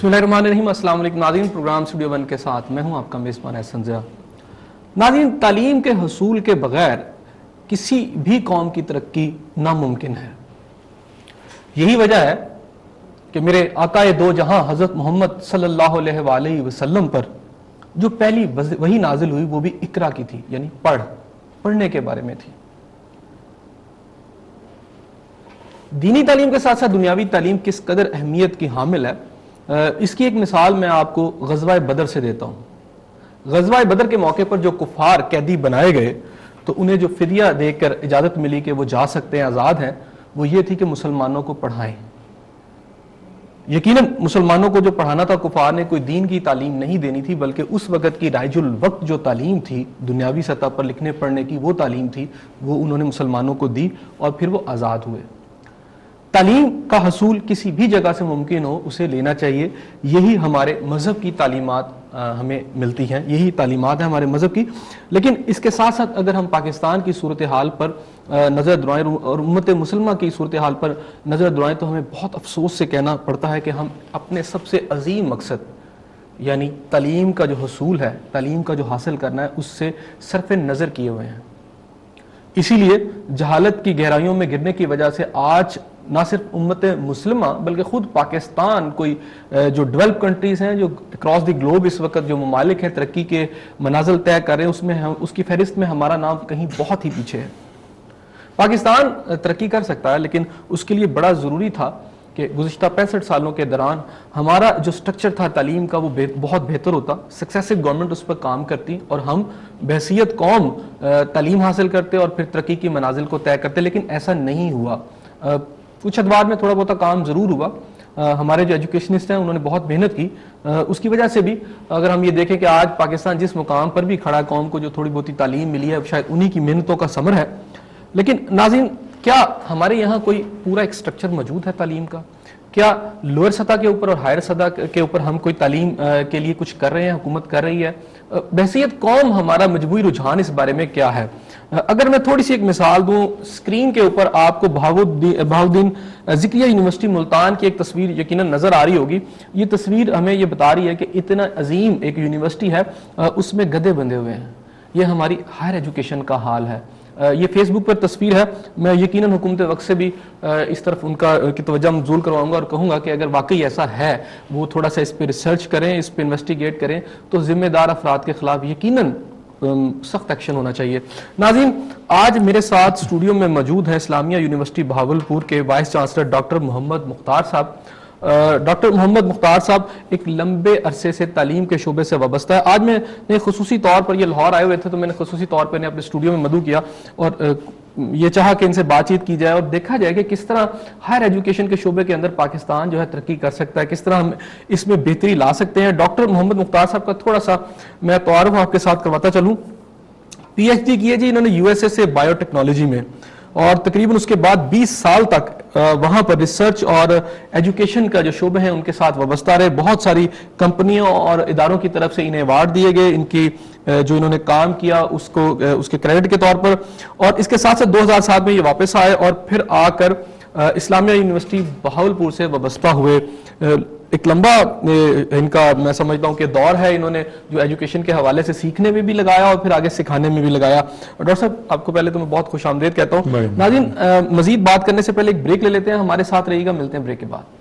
بسم اللہ الرحمن الرحیم۔ السلام علیکم ناظرین، پروگرام اسٹوڈیو ون کے ساتھ میں ہوں آپ کا میزبان احسن ضیاء۔ ناظرین، تعلیم کے حصول کے بغیر کسی بھی قوم کی ترقی ناممکن ہے۔ یہی وجہ ہے کہ میرے آقا دو جہاں حضرت محمد صلی اللہ علیہ وآلہ وسلم پر جو پہلی وحی نازل ہوئی وہ بھی اقرا کی تھی، یعنی پڑھنے کے بارے میں تھی۔ دینی تعلیم کے ساتھ ساتھ دنیاوی تعلیم کس قدر اہمیت کی حامل ہے، اس کی ایک مثال میں آپ کو غزوہ بدر سے دیتا ہوں۔ غزوہ بدر کے موقع پر جو کفار قیدی بنائے گئے تو انہیں جو فدیہ دے کر اجازت ملی کہ وہ جا سکتے ہیں، آزاد ہیں، وہ یہ تھی کہ مسلمانوں کو پڑھائیں۔ یقیناً مسلمانوں کو جو پڑھانا تھا، کفار نے کوئی دین کی تعلیم نہیں دینی تھی، بلکہ اس وقت کی رائج الوقت جو تعلیم تھی دنیاوی سطح پر لکھنے پڑھنے کی، وہ تعلیم تھی، وہ انہوں نے مسلمانوں کو دی اور پھر وہ آزاد ہوئے۔ تعلیم کا حصول کسی بھی جگہ سے ممکن ہو، اسے لینا چاہیے۔ یہی ہمارے مذہب کی تعلیمات ہمیں ملتی ہیں، یہی تعلیمات ہیں ہمارے مذہب کی۔ لیکن اس کے ساتھ ساتھ اگر ہم پاکستان کی صورتحال پر نظر دوڑائیں اور امت مسلمہ کی صورتحال پر نظر دوڑائیں تو ہمیں بہت افسوس سے کہنا پڑتا ہے کہ ہم اپنے سب سے عظیم مقصد یعنی تعلیم کا جو حصول ہے، تعلیم کا جو حاصل کرنا ہے، اس سے صرف نظر کیے ہوئے ہیں۔ اسی لیے جہالت کی گہرائیوں میں گرنے کی وجہ سے آج نہ صرف امت مسلمہ بلکہ خود پاکستان، کوئی جو ڈیولپ کنٹریز ہیں، جو اکراس دی گلوب اس وقت جو ممالک ہیں ترقی کے منازل طے کر رہے ہیں، اس میں اس کی فہرست میں ہمارا نام کہیں بہت ہی پیچھے ہے۔ پاکستان ترقی کر سکتا ہے، لیکن اس کے لیے بڑا ضروری تھا کہ گزشتہ 65 سالوں کے دوران ہمارا جو سٹرکچر تھا تعلیم کا وہ بہت بہتر ہوتا، سکسیسو گورنمنٹ اس پر کام کرتی اور ہم بحیثیت قوم تعلیم حاصل کرتے اور پھر ترقی کی منازل کو طے کرتے، لیکن ایسا نہیں ہوا۔ کچھ ادوار میں تھوڑا بہت کام ضرور ہوا، ہمارے جو ایجوکیشنسٹ ہیں انہوں نے بہت محنت کی، اس کی وجہ سے بھی اگر ہم یہ دیکھیں کہ آج پاکستان جس مقام پر بھی کھڑا، قوم کو جو تھوڑی بہت تعلیم ملی ہے شاید انہی کی محنتوں کا ثمر ہے۔ لیکن ناظرین، کیا ہمارے یہاں کوئی پورا ایک سٹرکچر موجود ہے تعلیم کا؟ کیا لوئر سطح کے اوپر اور ہائر سطح کے اوپر ہم کوئی تعلیم کے لیے کچھ کر رہے ہیں، حکومت کر رہی ہے؟ بحیثیت قوم ہمارا مجموعی رجحان اس بارے میں کیا ہے؟ اگر میں تھوڑی سی ایک مثال دوں، اسکرین کے اوپر آپ کو بہاؤالدین ذکریہ یونیورسٹی ملتان کی ایک تصویر یقیناً نظر آ رہی ہوگی۔ یہ تصویر ہمیں یہ بتا رہی ہے کہ اتنا عظیم ایک یونیورسٹی ہے، اس میں گدھے بندھے ہوئے ہیں۔ یہ ہماری ہائر ایجوکیشن کا حال ہے۔ یہ فیس بک پر تصویر ہے، میں یقیناً حکومت وقت سے بھی اس طرف ان کی توجہ مبذول کرواؤں گا اور کہوں گا کہ اگر واقعی ایسا ہے وہ تھوڑا سا اس پہ ریسرچ کریں، اس پہ انویسٹیگیٹ کریں تو ذمہ دار افراد کے خلاف یقیناً سخت ایکشن ہونا چاہیے۔ ناظرین، آج میرے ساتھ اسٹوڈیو میں موجود ہیں اسلامیہ یونیورسٹی بہاولپور کے وائس چانسلر ڈاکٹر محمد مختار صاحب۔ ڈاکٹر محمد مختار صاحب ایک لمبے عرصے سے تعلیم کے شعبے سے وابستہ ہے۔ آج میں نے خصوصی طور پر، یہ لاہور آئے ہوئے تھے تو میں نے خصوصی طور پر اپنے اسٹوڈیو میں مدعو کیا اور یہ چاہا کہ ان سے بات چیت کی جائے اور دیکھا جائے کہ کس طرح ہائر ایجوکیشن کے شعبے کے اندر پاکستان جو ہے ترقی کر سکتا ہے، کس طرح ہم اس میں بہتری لا سکتے ہیں۔ ڈاکٹر محمد مختار صاحب کا تھوڑا سا میں تعارف آپ کے ساتھ کرواتا چلوں۔ پی ایچ ڈی کی ہے جی انہوں نے یو ایس اے سے بائیو ٹیکنالوجی میں، اور تقریباً اس کے بعد 20 سال تک وہاں پر ریسرچ اور ایجوکیشن کا جو شعبے ہیں ان کے ساتھ وابستہ رہے۔ بہت ساری کمپنیوں اور اداروں کی طرف سے انہیں ایوارڈ دیے گئے ان کی جو انہوں نے کام کیا اس کے کریڈٹ کے طور پر، اور اس کے ساتھ ساتھ 2007 میں یہ واپس آئے اور پھر آ کر اسلامیہ یونیورسٹی بہاولپور سے وابستہ ہوئے۔ ایک لمبا ان کا میں سمجھتا ہوں کہ دور ہے، انہوں نے جو ایجوکیشن کے حوالے سے سیکھنے میں بھی لگایا اور پھر آگے سکھانے میں بھی لگایا۔ ڈاکٹر صاحب، آپ کو پہلے تو میں بہت خوش آمدید کہتا ہوں۔ ناظرین، مزید بات کرنے سے پہلے ایک بریک لے لیتے ہیں، ہمارے ساتھ رہیے گا، ملتے ہیں بریک کے بعد۔